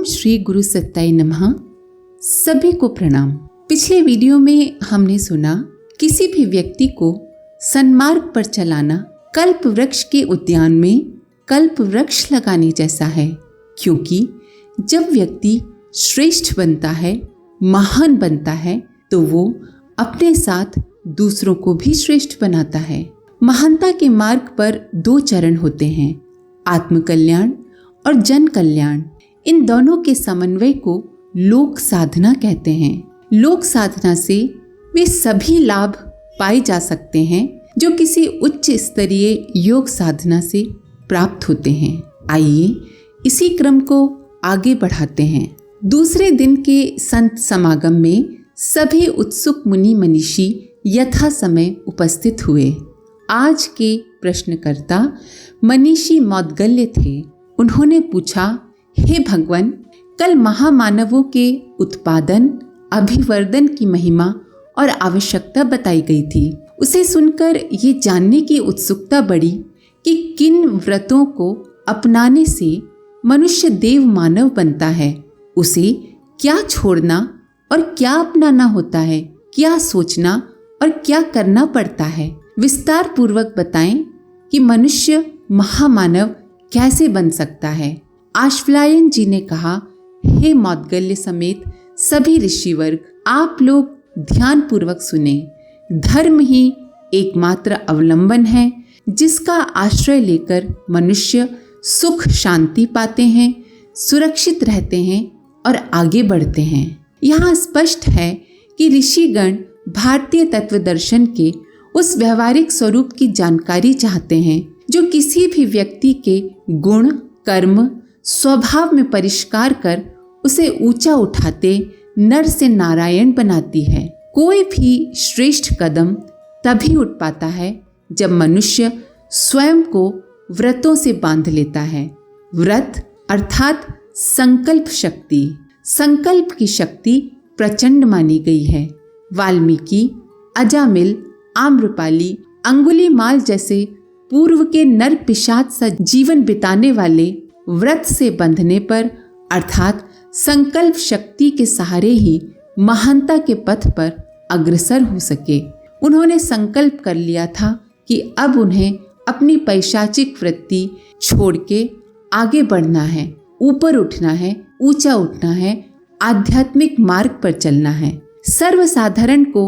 श्री गुरु सत्ताय नमः। सभी को प्रणाम। पिछले वीडियो में हमने सुना किसी भी व्यक्ति को सन्मार्ग पर चलाना कल्प वृक्ष के उद्यान में कल्प वृक्ष लगाने जैसा है, क्योंकि जब व्यक्ति श्रेष्ठ बनता है, महान बनता है, तो वो अपने साथ दूसरों को भी श्रेष्ठ बनाता है। महानता के मार्ग पर दो चरण होते हैं, आत्म कल्याण और जन कल्याण। इन दोनों के समन्वय को लोक साधना कहते हैं। लोक साधना से वे सभी लाभ पाए जा सकते हैं जो किसी उच्च स्तरीय योग साधना से प्राप्त होते हैं। आइए इसी क्रम को आगे बढ़ाते हैं। दूसरे दिन के संत समागम में सभी उत्सुक मुनि मनीषी यथा समय उपस्थित हुए। आज के प्रश्नकर्ता मनीषी मौद्गल्य थे। उन्होंने पूछा, हे भगवान, कल महामानवों के उत्पादन अभिवर्धन की महिमा और आवश्यकता बताई गई थी। उसे सुनकर ये जानने की उत्सुकता बढ़ी कि किन व्रतों को अपनाने से मनुष्य देव मानव बनता है, उसे क्या छोड़ना और क्या अपनाना होता है, क्या सोचना और क्या करना पड़ता है। विस्तार पूर्वक बताएं कि मनुष्य महामानव कैसे बन सकता है। आश्वलायन जी ने कहा, हे मौद्गल्य समेत सभी ऋषिवर्ग, आप लोग ध्यान पूर्वक सुने। धर्म ही एकमात्र अवलंबन है जिसका आश्रय लेकर मनुष्य सुख शांति पाते हैं, सुरक्षित रहते हैं और आगे बढ़ते हैं। यहाँ स्पष्ट है कि ऋषिगण भारतीय तत्व दर्शन के उस व्यवहारिक स्वरूप की जानकारी चाहते हैं जो किसी भी व्यक्ति के गुण, कर्म, स्वभाव में परिष्कार कर उसे ऊंचा उठाते, नर से नारायण बनाती है। कोई भी श्रेष्ठ कदम तभी उठ पाता है जब मनुष्य स्वयं को व्रतों से बांध लेता है। व्रत अर्थात संकल्प शक्ति। संकल्प की शक्ति प्रचंड मानी गई है। वाल्मीकि, अजामिल, आम्रपाली, अंगुलीमाल जैसे पूर्व के नर पिशाच सा जीवन बिताने वाले व्रत से बंधने पर अर्थात संकल्प शक्ति के सहारे ही महानता के पथ पर अग्रसर हो सके। उन्होंने संकल्प कर लिया था कि अब उन्हें अपनी पैशाचिक वृत्ति छोड़ के आगे बढ़ना है, ऊपर उठना है, ऊंचा उठना है, आध्यात्मिक मार्ग पर चलना है। सर्वसाधारण को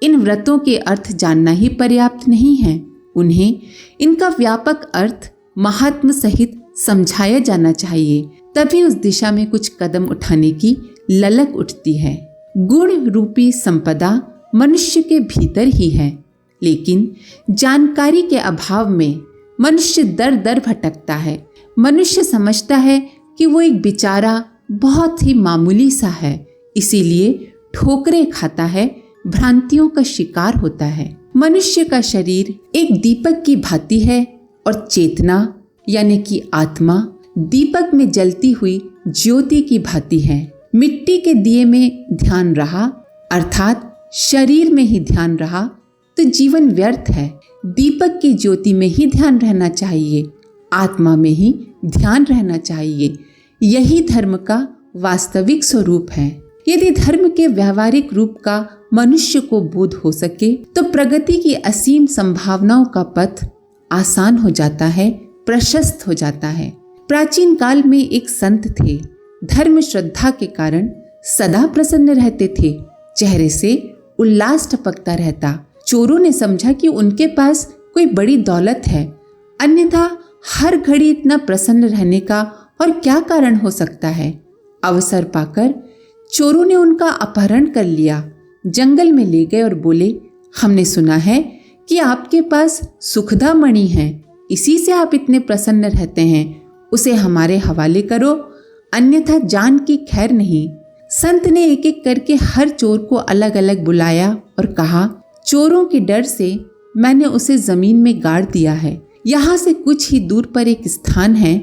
इन व्रतों के अर्थ जानना ही पर्याप्त नहीं है। उन्हें इनका व्यापक अर्थ महात्म सहित समझाया जाना चाहिए, तभी उस दिशा में कुछ कदम उठाने की ललक उठती है। गुण रूपी संपदा मनुष्य के भीतर ही है, लेकिन जानकारी के अभाव में मनुष्य दर दर भटकता है। मनुष्य समझता है कि वो एक बेचारा बहुत ही मामूली सा है, इसीलिए ठोकरें खाता है, भ्रांतियों का शिकार होता है। मनुष्य का शरीर एक दीपक की भांति है और चेतना यानी कि आत्मा दीपक में जलती हुई ज्योति की भांति है। मिट्टी के दिए में ध्यान रहा अर्थात शरीर में ही ध्यान रहा तो जीवन व्यर्थ है। दीपक की ज्योति में ही ध्यान रहना चाहिए, आत्मा में ही ध्यान रहना चाहिए। यही धर्म का वास्तविक स्वरूप है। यदि धर्म के व्यवहारिक रूप का मनुष्य को बोध हो सके तो प्रगति की असीम संभावनाओं का पथ आसान हो जाता है, प्रशस्त हो जाता है। प्राचीन काल में एक संत थे। धर्म श्रद्धा के कारण सदा प्रसन्न रहते थे, चेहरे से उल्लास टपकता रहता। चोरों ने समझा कि उनके पास कोई बड़ी दौलत है, अन्यथा हर घड़ी इतना प्रसन्न रहने का और क्या कारण हो सकता है। अवसर पाकर चोरों ने उनका अपहरण कर लिया, जंगल में ले गए और बोले, हमने सुना है कि आपके पास सुखदा मणि है, इसी से आप इतने प्रसन्न रहते हैं, उसे हमारे हवाले करो, अन्यथा जान की खैर नहीं। संत ने एक एक करके हर चोर को अलग अलग बुलाया और कहा, चोरों के डर से मैंने उसे जमीन में गाड़ दिया है। यहाँ से कुछ ही दूर पर एक स्थान है,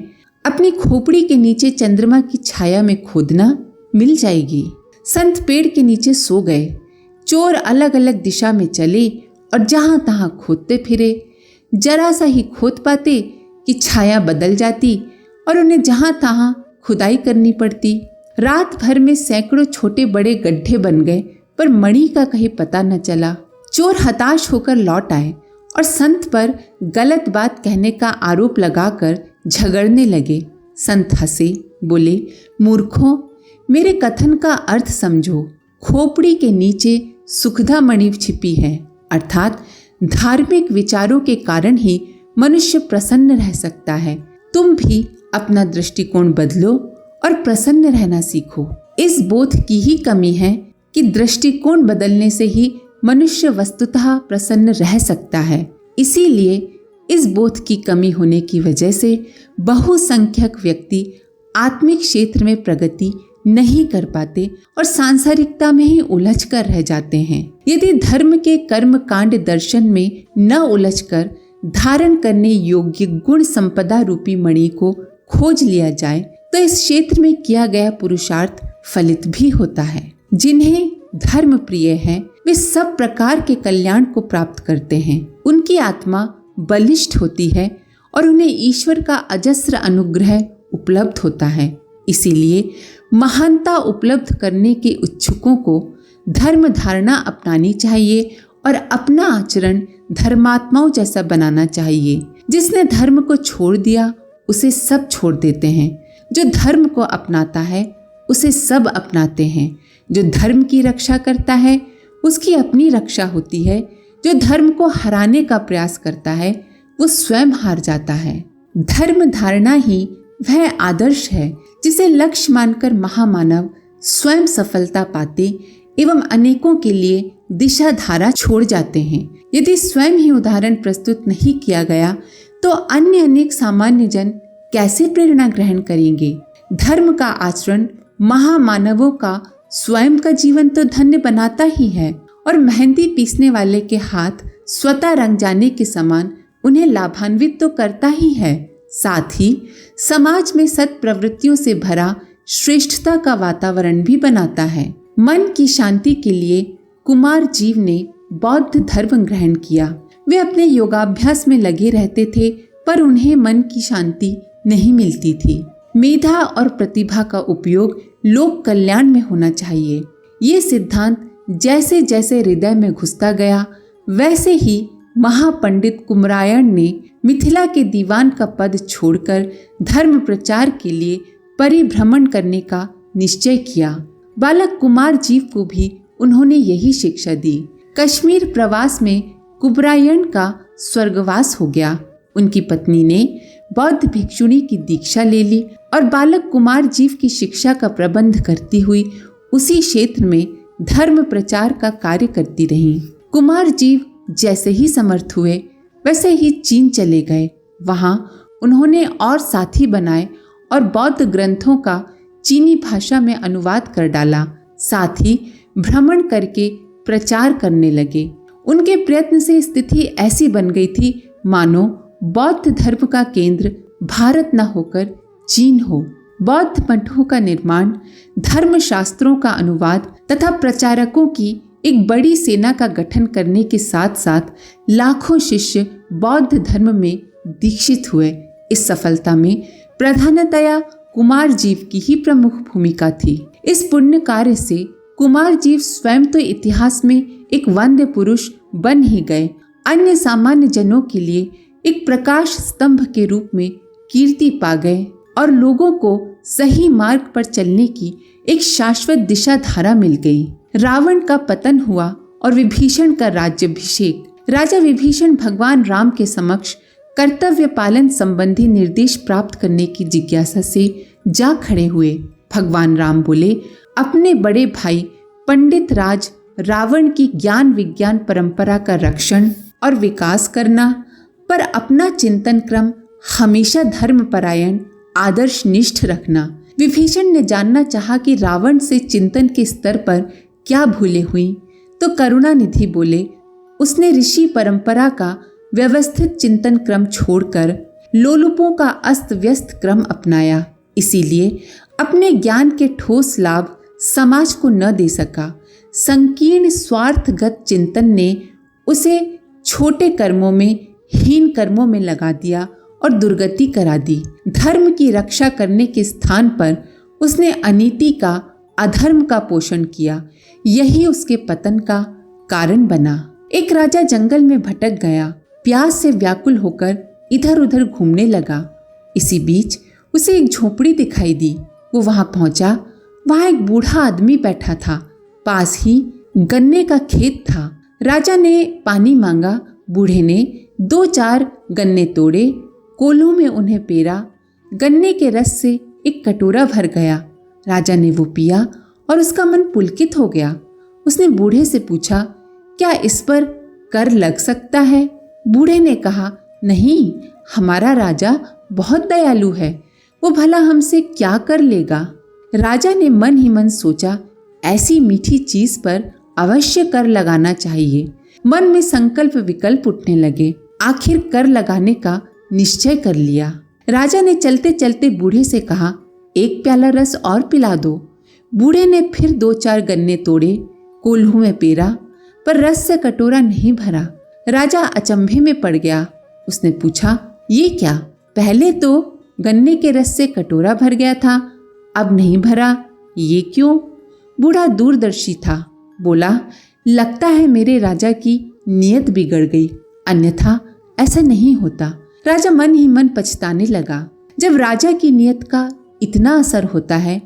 अपनी खोपड़ी के नीचे चंद्रमा की छाया में खोदना, मिल जाएगी। संत पेड़ के नीचे सो गए। चोर अलग अलग दिशा में चले और जहां तहां खोदते फिरे। जरा सा ही खोद पाते कि छाया बदल जाती और उन्हें जहां तहां खुदाई करनी पड़ती। रात भर में सैकड़ों छोटे बड़े गड्ढे बन गए, पर मणि का कहीं पता न चला। चोर हताश होकर लौट आए और संत पर गलत बात कहने का आरोप लगाकर झगड़ने लगे। संत हंसे, बोले, मूर्खों, मेरे कथन का अर्थ समझो। खोपड़ी के नीचे सुखदा मणि छिपी है, अर्थात धार्मिक विचारों के कारण ही मनुष्य प्रसन्न रह सकता है। तुम भी अपना दृष्टिकोण बदलो और प्रसन्न रहना सीखो। इस बोध की ही कमी है कि दृष्टिकोण बदलने से ही मनुष्य वस्तुतः प्रसन्न रह सकता है। इसीलिए इस बोध की कमी होने की वजह से बहुसंख्यक व्यक्ति आत्मिक क्षेत्र में प्रगति नहीं कर पाते और सांसारिकता में ही उलझ कर रह जाते हैं। यदि धर्म के कर्म कांड दर्शन में न उलझकर धारण करने योग्य गुण संपदा रूपी मणि को खोज लिया जाए तो इस क्षेत्र में किया गया पुरुषार्थ फलित भी होता है। जिन्हें धर्म प्रिय है वे सब प्रकार के कल्याण को प्राप्त करते हैं। उनकी आत्मा बलिष्ठ होती है और उन्हें ईश्वर का अजस्र अनुग्रह उपलब्ध होता है। इसीलिए महानता उपलब्ध करने के इच्छुकों को धर्म धारणा अपनानी चाहिए और अपना आचरण धर्मात्माओं जैसा बनाना चाहिए। जिसने धर्म को छोड़ दिया उसे सब छोड़ देते हैं, जो धर्म को अपनाता है उसे सब अपनाते हैं। जो धर्म की रक्षा करता है उसकी अपनी रक्षा होती है। जो धर्म को हराने का प्रयास करता है वो स्वयं हार जाता है। धर्म धारणा ही वह आदर्श है जिसे लक्ष्य मानकर महामानव स्वयं सफलता पाते एवं अनेकों के लिए दिशा धारा छोड़ जाते हैं। यदि स्वयं ही उदाहरण प्रस्तुत नहीं किया गया तो अन्य अनेक सामान्य जन कैसे प्रेरणा ग्रहण करेंगे। धर्म का आचरण महामानवों का स्वयं का जीवन तो धन्य बनाता ही है और मेहंदी पीसने वाले के हाथ स्वतः रंग जाने के समान उन्हें लाभान्वित तो करता ही है। साथ ही समाज में सत् प्रवृत्तियों से भरा श्रेष्ठता का वातावरण भी बनाता है। मन की शांति के लिए कुमार जीव ने बौद्ध धर्म ग्रहण किया। वे अपने योगाभ्यास में लगे रहते थे पर उन्हें मन की शांति नहीं मिलती थी। मेधा और प्रतिभा का उपयोग लोक कल्याण में होना चाहिए। ये सिद्धांत जैसे जैसे हृदय में घुसता गया वैसे ही महापंडित कुमरायण ने मिथिला के दीवान का पद छोड़कर धर्म प्रचार के लिए परिभ्रमण करने का निश्चय किया। बालक कुमार जीव को भी उन्होंने यही शिक्षा दी। कश्मीर प्रवास में कुमरायण का स्वर्गवास हो गया। उनकी पत्नी ने बौद्ध भिक्षुणी की दीक्षा ले ली और बालक कुमार जीव की शिक्षा का प्रबंध करती हुई उसी क्षेत्र में धर्म प्रचार का कार्य करती रहीं। कुमार जीव जैसे ही समर्थ हुए वैसे ही चीन चले गए। वहां उन्होंने और साथी बनाए और बौद्ध ग्रंथों का चीनी भाषा में अनुवाद कर डाला। साथ ही भ्रमण करके प्रचार करने लगे। उनके प्रयत्न से स्थिति ऐसी बन गई थी मानो बौद्ध धर्म का केंद्र भारत न होकर चीन हो। बौद्ध मठों का निर्माण, धर्म शास्त्रों का अनुवाद तथा प्रचारकों की एक बड़ी सेना का गठन करने के साथ साथ लाखों शिष्य बौद्ध धर्म में दीक्षित हुए। इस सफलता में प्रधानतया कुमार जीव की ही प्रमुख भूमिका थी। इस पुण्य कार्य से कुमार जीव स्वयं तो इतिहास में एक वंद्य पुरुष बन ही गए, अन्य सामान्य जनों के लिए एक प्रकाश स्तंभ के रूप में कीर्ति पा गए और लोगों को सही मार्ग पर चलने की एक शाश्वत दिशा धारा मिल गई। रावण का पतन हुआ और विभीषण का राज्याभिषेक। राजा विभीषण भगवान राम के समक्ष कर्तव्य पालन संबंधी निर्देश प्राप्त करने की जिज्ञासा से जा खड़े हुए। भगवान राम बोले, अपने बड़े भाई पंडित राज रावण की ज्ञान विज्ञान परंपरा का रक्षण और विकास करना, पर अपना चिंतन क्रम हमेशा धर्मपरायण आदर्श निष्ठ रखना। विभीषण ने जानना चाहा कि रावण से चिंतन के स्तर पर क्या भूले हुई, तो करुणानिधि बोले, उसने ऋषि परंपरा का व्यवस्थित चिंतन क्रम छोड़कर लोलुपों का अस्त व्यस्त क्रम अपनाया। इसीलिए अपने ज्ञान के ठोस लाभ समाज को न दे सका। संकीर्ण स्वार्थगत चिंतन ने उसे छोटे कर्मों में, हीन कर्मों में लगा दिया और दुर्गति करा दी। धर्म की रक्षा करने के स्थान पर उसने अनीति का, अधर्म का पोषण किया। यही उसके पतन का कारण बना। एक राजा जंगल में भटक गया, प्यास से व्याकुल होकर इधर उधर घूमने लगा। इसी बीच उसे एक झोपड़ी दिखाई दी। वो वहां पहुंचा। वहां एक बूढ़ा आदमी बैठा था। पास ही गन्ने का खेत था। राजा ने पानी मांगा। बूढ़े ने 2-4 गन्ने तोड़े, कोलों में उन्हें पेरा। गन्ने के रस से एक कटोरा भर गया। राजा ने वो पिया और उसका मन पुलकित हो गया। उसने बूढ़े से पूछा, क्या इस पर कर लग सकता है? बूढ़े ने कहा, नहीं, हमारा राजा बहुत दयालु है, वो भला हमसे क्या कर लेगा। राजा ने मन ही मन सोचा, ऐसी मीठी चीज पर अवश्य कर लगाना चाहिए। मन में संकल्प विकल्प उठने लगे। आखिर कर लगाने का निश्चय कर लिया। राजा ने चलते चलते बूढ़े से कहा, एक प्याला रस और पिला दो। बूढ़े ने फिर 2-4 गन्ने तोड़े, कोल्हू में पेरा, पर रस से कटोरा नहीं भरा। राजा अचंभे में पड़ गया। उसने पूछा, ये क्या? पहले तो गन्ने के रस से कटोरा भर गया था, अब नहीं भरा, ये क्यों? बूढ़ा दूरदर्शी था। बोला, लगता है मेरे राजा की नीयत बिगड़ गई, अन्यथा ऐसा नहीं होता। राजा मन ही मन पछताने लगा। जब राजा की नीयत का इतना असर होता है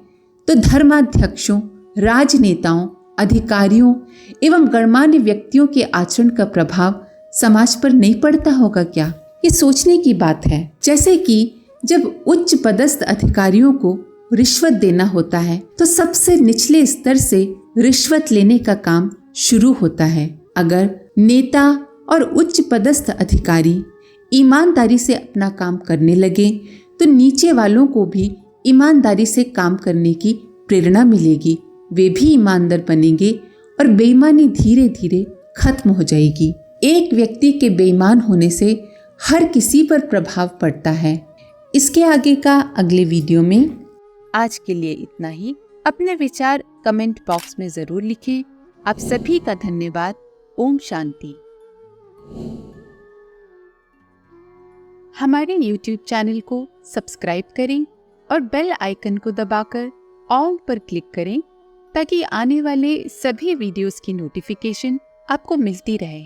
तो धर्माध्यक्षों, राजनेताओं, अधिकारियों एवं गणमान्य व्यक्तियों के आचरण का प्रभाव समाज पर नहीं पड़ता होगा क्या? ये सोचने की बात है। जैसे कि जब उच्च पदस्थ अधिकारियों को रिश्वत देना होता है तो सबसे निचले स्तर से रिश्वत लेने का काम शुरू होता है। अगर नेता और उच्च पदस्थ अधिकारी ईमानदारी से अपना काम करने लगे तो नीचे वालों को भी ईमानदारी से काम करने की प्रेरणा मिलेगी। वे भी ईमानदार बनेंगे और बेईमानी धीरे धीरे खत्म हो जाएगी। एक व्यक्ति के बेईमान होने से हर किसी पर प्रभाव पड़ता है। इसके आगे का अगले वीडियो में। आज के लिए इतना ही। अपने विचार कमेंट बॉक्स में जरूर लिखें। आप सभी का धन्यवाद। ओम शांति। हमारे YouTube चैनल को सब्सक्राइब करें और बेल आइकन को दबाकर ऑल पर क्लिक करें ताकि आने वाले सभी वीडियोस की नोटिफिकेशन आपको मिलती रहे।